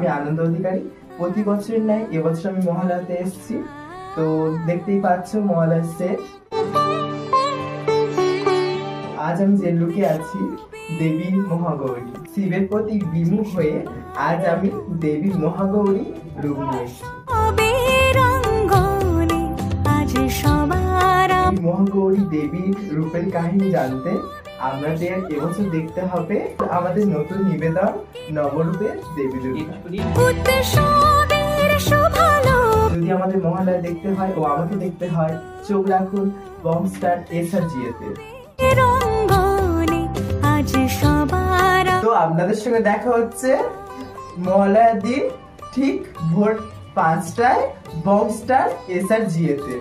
আমি আনন্দ অধিকারী। প্রতি বছরের ন্যায় এবছর আমি মহালয়াতে এসেছি। তো দেখতেই পাচ্ছ মহালয়ার সেট। আজ আমি যে লুকে আছি দেবী মহাগৌরী, শিবের প্রতি বিমুখ হয়ে আজ আমি দেবী মহাগৌরী রূপ নিয়েছি। মহাগৌরী দেবীর রূপের কাহিনী জানতে আমাদের এবছর দেখতে হবে আমাদের নতুন নিবেদন নবরূপের দেবী দুর্গা। যদি আমাদের মহালয়া দেখতে হয় ও আমাকে দেখতে হয়, চোখ রাখুন বংস্টার SRGA-তে। তো আপনাদের সঙ্গে দেখা হচ্ছে মহালয়ার দিন ঠিক ভোর 5টায় বংস্টার SRGA-তে।